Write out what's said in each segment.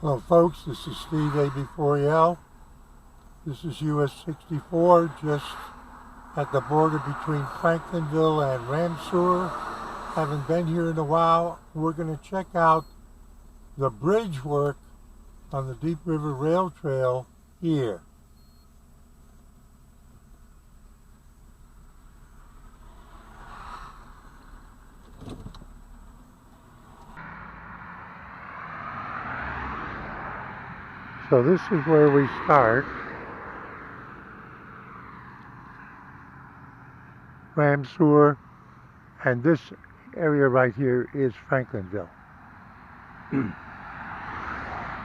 Hello folks, this is Steve AB4EL. This is US 64, just at the border between Franklinville and Ramseur. Haven't been here in a while. We're going to check out the bridge work on the Deep River Rail Trail here. So this is where we start. Ramseur, and this area right here is Franklinville.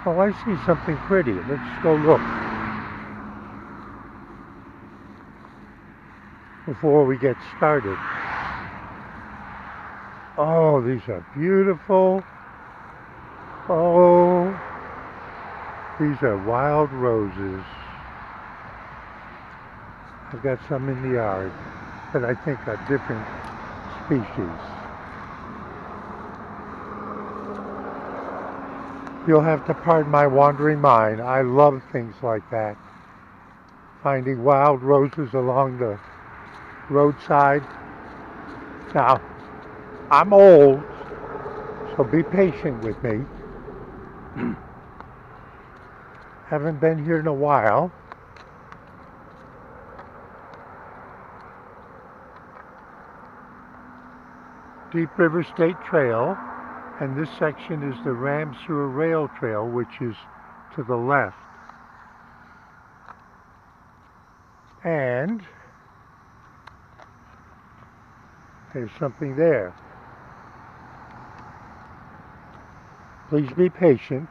Oh, I see something pretty. Let's go look before we get started. Oh, these are beautiful. Oh, these are wild roses. I've got some in the yard that I think are different species. You'll have to pardon my wandering mind. I love things like that. Finding wild roses along the roadside. Now, I'm old, so be patient with me. Haven't been here in a while. Deep River State Trail, and this section is the Ramseur Rail Trail, which is to the left. And there's something there. Please be patient.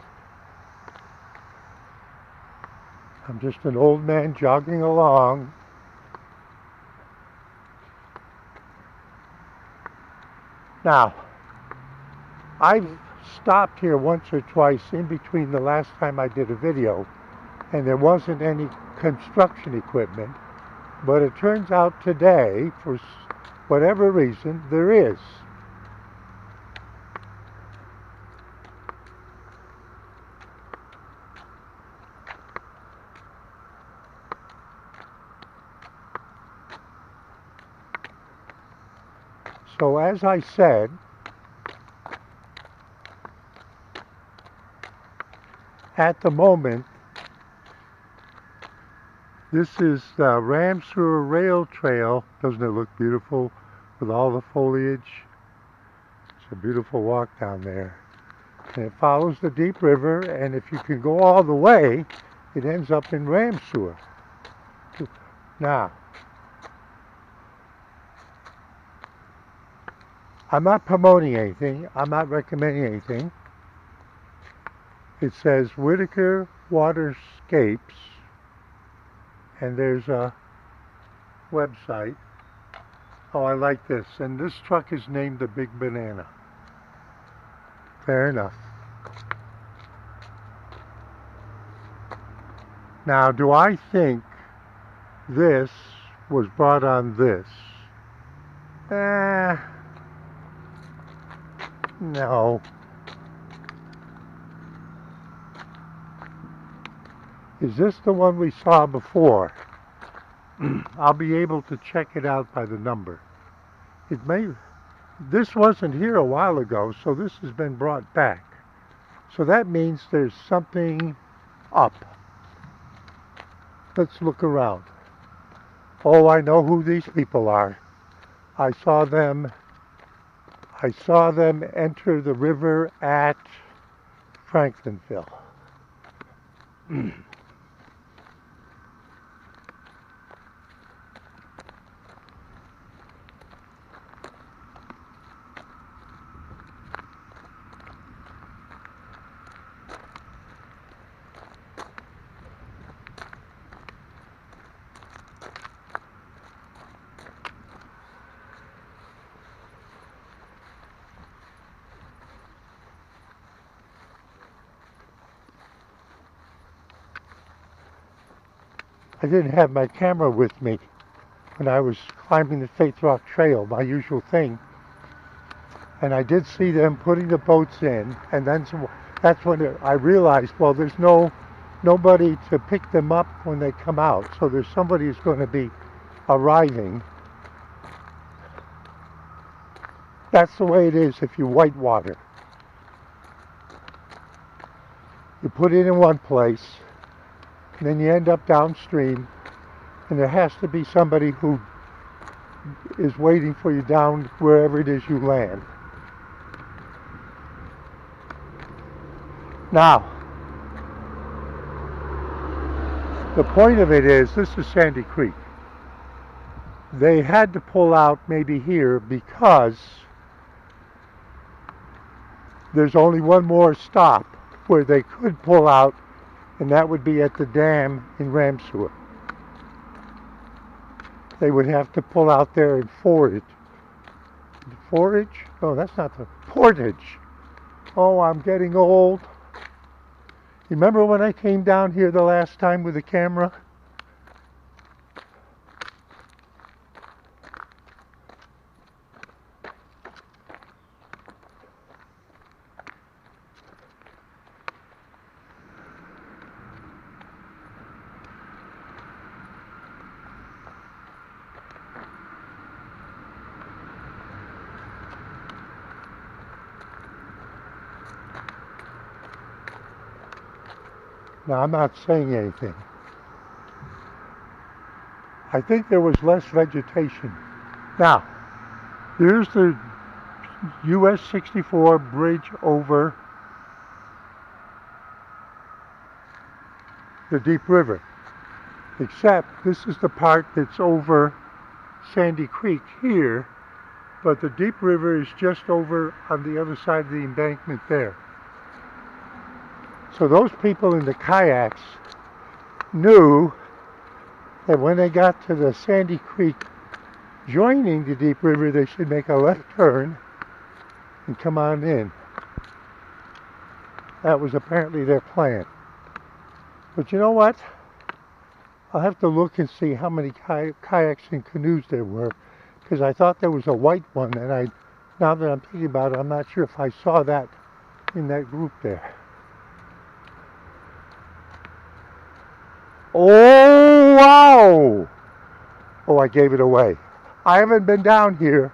I'm just an old man jogging along. Now, I've stopped here once or twice in between the last time I did a video, and there wasn't any construction equipment, but it turns out today, for whatever reason, there is. So as I said, at the moment, this is the Ramseur Rail Trail. Doesn't it look beautiful with all the foliage? It's a beautiful walk down there. And it follows the Deep River, and if you can go all the way, it ends up in Ramseur. Now, I'm not promoting anything. I'm not recommending anything. It says Whitaker Waterscapes, and there's a website. Oh, I like this. And this truck is named the Big Banana. Fair enough. Now, do I think this was brought on this? No. Is this the one we saw before? I'll be able to check it out by the number. It may. This wasn't here a while ago, so this has been brought back. So that means there's something up. Let's look around. Oh, I know who these people are. I saw them enter the river at Franklinville. I didn't have my camera with me when I was climbing the Faith Rock Trail, my usual thing. And I did see them putting the boats in, and then That's when I realized, well, there's nobody to pick them up when they come out. So there's somebody who's going to be arriving. That's the way it is if you whitewater. You put it in one place, and then you end up downstream, and there has to be somebody who is waiting for you down wherever it is you land. Now, the point of it is, this is Sandy Creek. They had to pull out maybe here because there's only one more stop where they could pull out, and that would be at the dam in Ramseur. They would have to pull out there and forage. Forage? No, that's not the portage. Oh, I'm getting old. You remember when I came down here the last time with the camera? Now, I'm not saying anything. I think there was less vegetation. Now, here's the US 64 bridge over the Deep River. Except this is the part that's over Sandy Creek here, but the Deep River is just over on the other side of the embankment there. So those people in the kayaks knew that when they got to the Sandy Creek joining the Deep River, they should make a left turn and come on in. That was apparently their plan. But you know what? I'll have to look and see how many kayaks and canoes there were, because I thought there was a white one, and now that I'm thinking about it, I'm not sure if I saw that in that group there. Oh, wow! Oh, I gave it away. I haven't been down here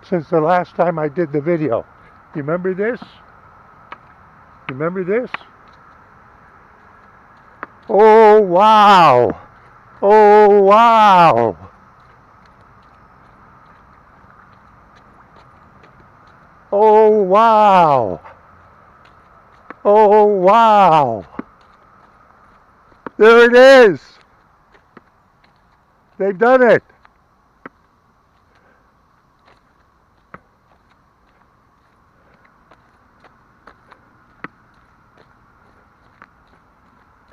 since the last time I did the video. You remember this? You remember this? Oh, wow! Oh, wow! Oh, wow! Oh, wow! There it is! They've done it!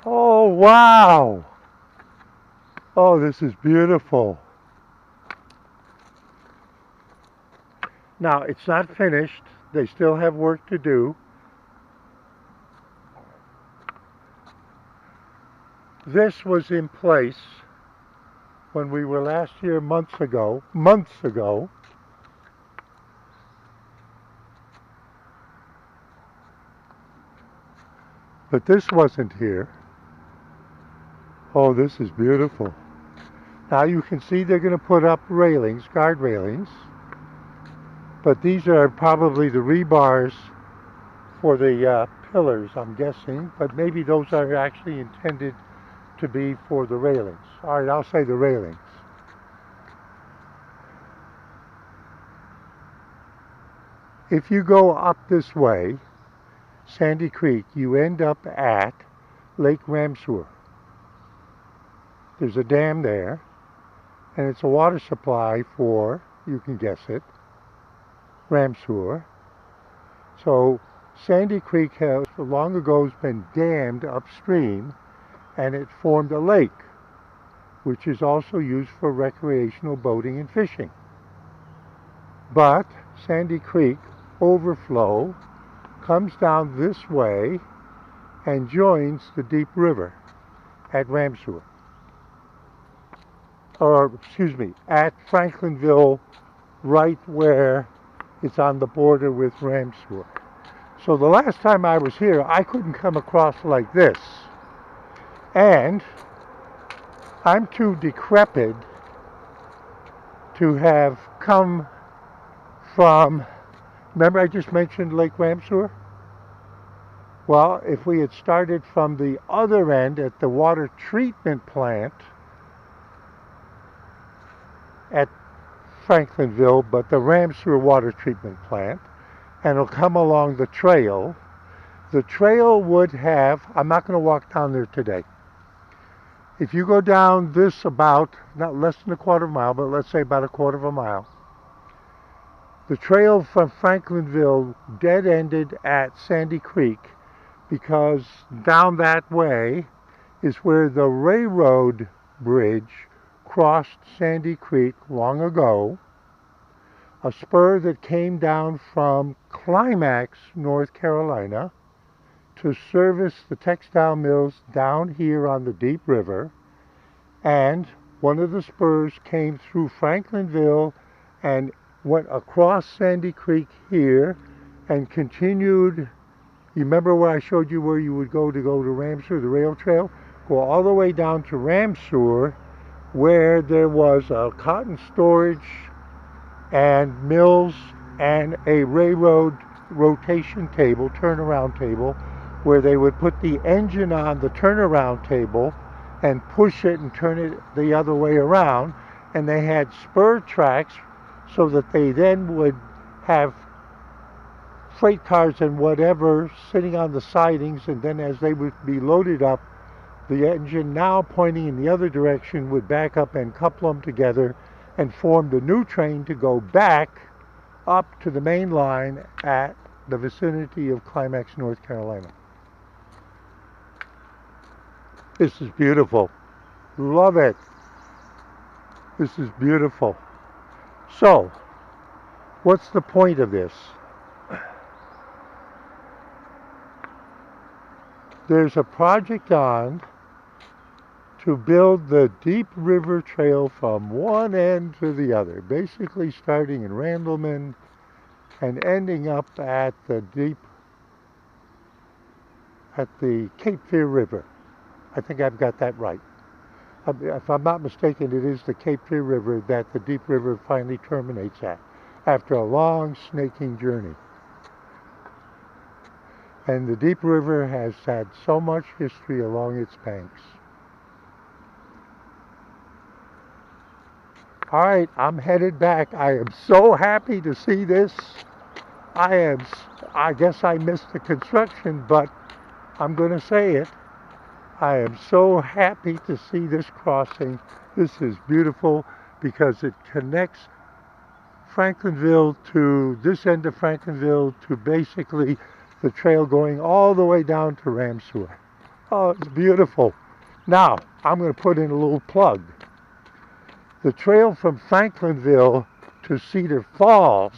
Oh, wow! Oh, this is beautiful. Now, it's not finished. They still have work to do. This was in place when we were last here months ago. But this wasn't here. Oh, this is beautiful. Now you can see they're going to put up railings, guard railings. But these are probably the rebars for the pillars, I'm guessing. But maybe those are actually intended to be for the railings. All right, I'll say the railings. If you go up this way, Sandy Creek, you end up at Lake Ramseur. There's a dam there, and it's a water supply for, you can guess it, Ramseur. So Sandy Creek has long ago been dammed upstream, and it formed a lake, which is also used for recreational boating and fishing. But Sandy Creek overflow comes down this way and joins the Deep River at Ramseur. Or, excuse me, at Franklinville, right where it's on the border with Ramseur. So the last time I was here, I couldn't come across like this. And I'm too decrepit to have come from, remember I just mentioned Lake Ramseur? Well, if we had started from the other end at the water treatment plant at Franklinville, but the Ramseur water treatment plant, and it'll come along the trail would have, I'm not going to walk down there today. If you go down this about, not less than a quarter of a mile, but let's say about a quarter of a mile, the trail from Franklinville dead-ended at Sandy Creek, because down that way is where the railroad bridge crossed Sandy Creek long ago, a spur that came down from Climax, North Carolina, to service the textile mills down here on the Deep River. And one of the spurs came through Franklinville and went across Sandy Creek here and continued. You remember where I showed you where you would go to Ramseur, the rail trail? Go all the way down to Ramseur, where there was a cotton storage and mills and a railroad rotation table, turnaround table, where they would put the engine on the turnaround table and push it and turn it the other way around. And they had spur tracks so that they then would have freight cars and whatever sitting on the sidings, and then as they would be loaded up, the engine now pointing in the other direction would back up and couple them together and form the new train to go back up to the main line at the vicinity of Climax, North Carolina. This is beautiful. Love it. This is beautiful. So, what's the point of this? There's a project on to build the Deep River Trail from one end to the other, basically starting in Randleman and ending up at the Cape Fear River. I think I've got that right. If I'm not mistaken, it is the Cape Fear River that the Deep River finally terminates at, after a long snaking journey. And the Deep River has had so much history along its banks. All right, I'm headed back. I am so happy to see this. I guess I missed the construction, but I'm going to say it. I am so happy to see this crossing. This is beautiful because it connects Franklinville to this end of Franklinville to basically the trail going all the way down to Ramseur. Oh, it's beautiful. Now, I'm going to put in a little plug. The trail from Franklinville to Cedar Falls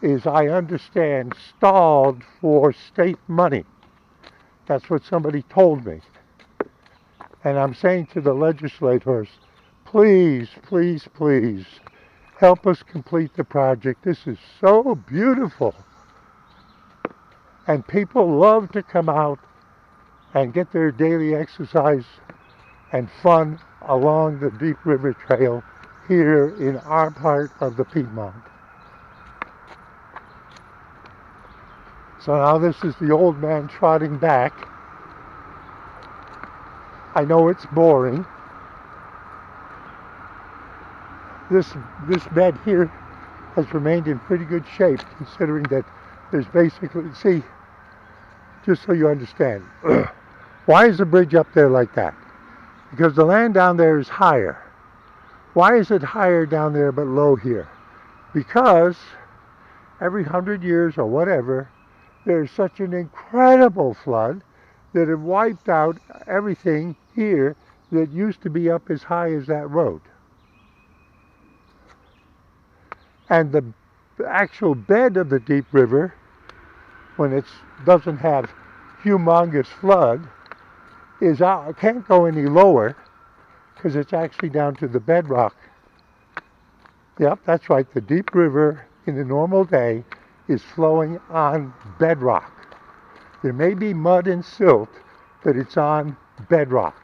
is, I understand, stalled for state money. That's what somebody told me. And I'm saying to the legislators, please, please, please, help us complete the project. This is so beautiful. And people love to come out and get their daily exercise and fun along the Deep River Trail here in our part of the Piedmont. So now this is the old man trotting back. I know it's boring. This bed here has remained in pretty good shape, considering that there's basically, see, just so you understand, why is the bridge up there like that? Because the land down there is higher. Why is it higher down there but low here? Because every 100 years or whatever, there's such an incredible flood that it wiped out everything here that used to be up as high as that road. And the actual bed of the Deep River, when it doesn't have humongous flood, is out, can't go any lower because it's actually down to the bedrock. Yep, that's right. The Deep River in the normal day is flowing on bedrock. There may be mud and silt, but it's on bedrock.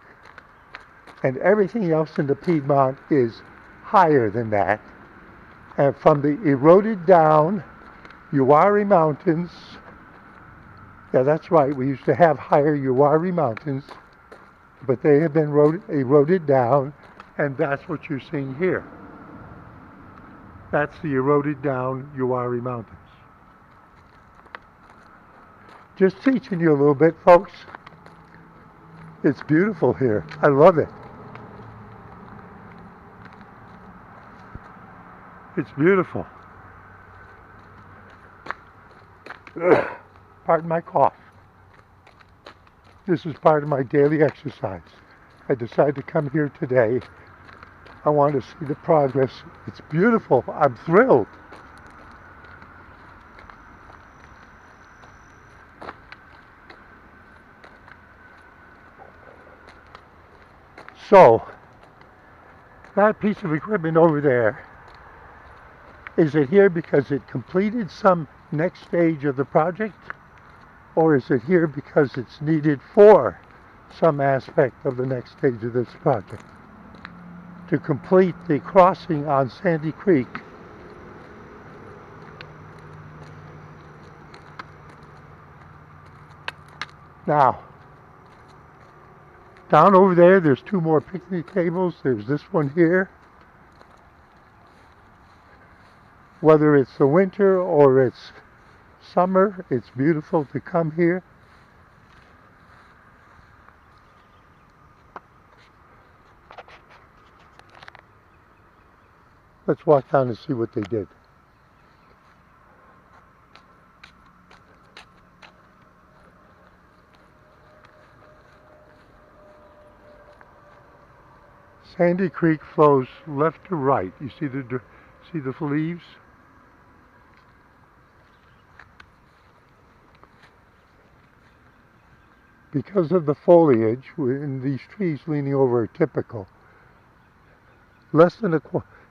And everything else in the Piedmont is higher than that. And from the eroded down Uwharrie Mountains, yeah, that's right, we used to have higher Uwharrie Mountains, but they have been eroded down, and that's what you're seeing here. That's the eroded down Uwharrie Mountains. Just teaching you a little bit, folks. It's beautiful here. I love it. It's beautiful. Pardon my cough. This is part of my daily exercise. I decided to come here today. I want to see the progress. It's beautiful. I'm thrilled. So, that piece of equipment over there, is it here because it completed some next stage of the project? Or is it here because it's needed for some aspect of the next stage of this project? To complete the crossing on Sandy Creek. Now, down over there, there's two more picnic tables. There's this one here. Whether it's the winter or it's summer, it's beautiful to come here. Let's walk down and see what they did. Sandy Creek flows left to right. You see the leaves? Because of the foliage, and these trees leaning over are typical. Less than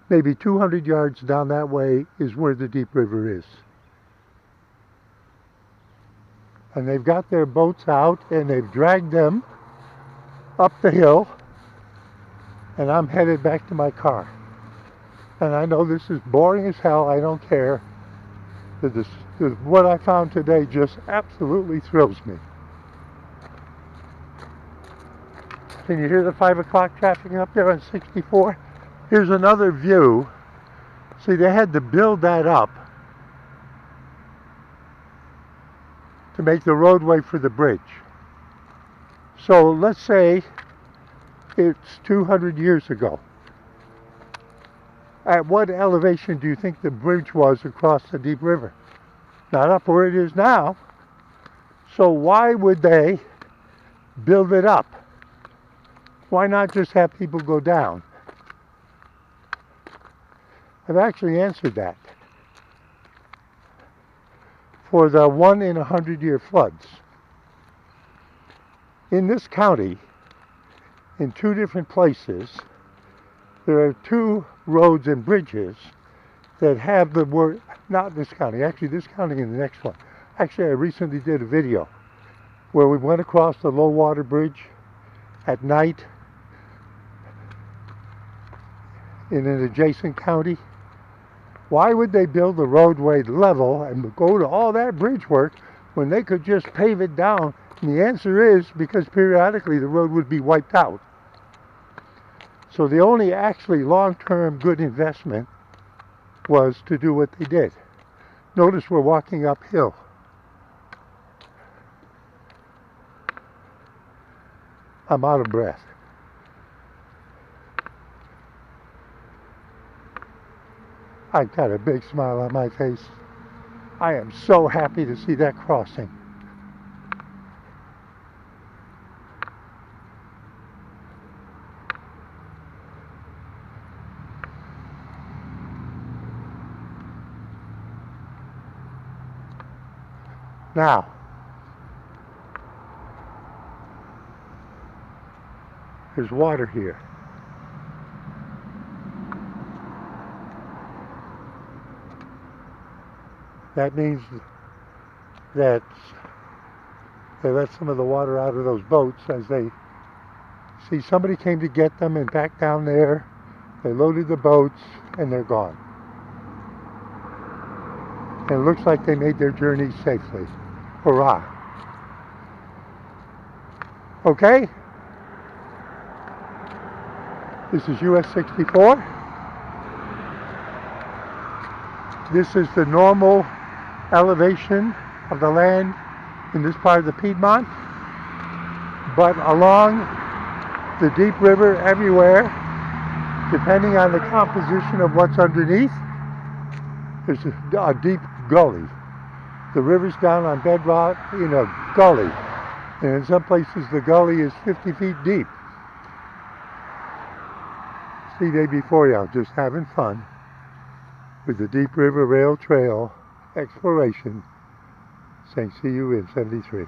maybe 200 yards down that way is where the deep river is. And they've got their boats out and they've dragged them up the hill, and I'm headed back to my car. And I know this is boring as hell, I don't care. What I found today just absolutely thrills me. Can you hear the 5 o'clock traffic up there on 64? Here's another view. See, they had to build that up to make the roadway for the bridge. So let's say it's 200 years ago. At what elevation do you think the bridge was across the deep river? Not up where it is now. So why would they build it up? Why not just have people go down? I've actually answered that. For the 1 in 100 year floods. In this county, in 2 different places, there are 2 roads and bridges that have the word, not this county, actually this county and the next one. Actually, I recently did a video where we went across the low water bridge at night in an adjacent county. Why would they build the roadway level and go to all that bridge work when they could just pave it down? And the answer is because periodically the road would be wiped out. So the only actually long-term good investment was to do what they did. Notice we're walking uphill. I'm out of breath. I've got a big smile on my face. I am so happy to see that crossing. Now, there's water here. That means that they let some of the water out of those boats as they see somebody came to get them and back down there. They loaded the boats and they're gone. And it looks like they made their journey safely. Hurrah. Okay? This is US 64. This is the normal elevation of the land in this part of the Piedmont. But along the deep river everywhere, depending on the composition of what's underneath, there's a deep gully. The river's down on bedrock in a gully. And in some places the gully is 50 feet deep. See, day before you, just having fun with the Deep River Rail Trail exploration. Saying see you in 73.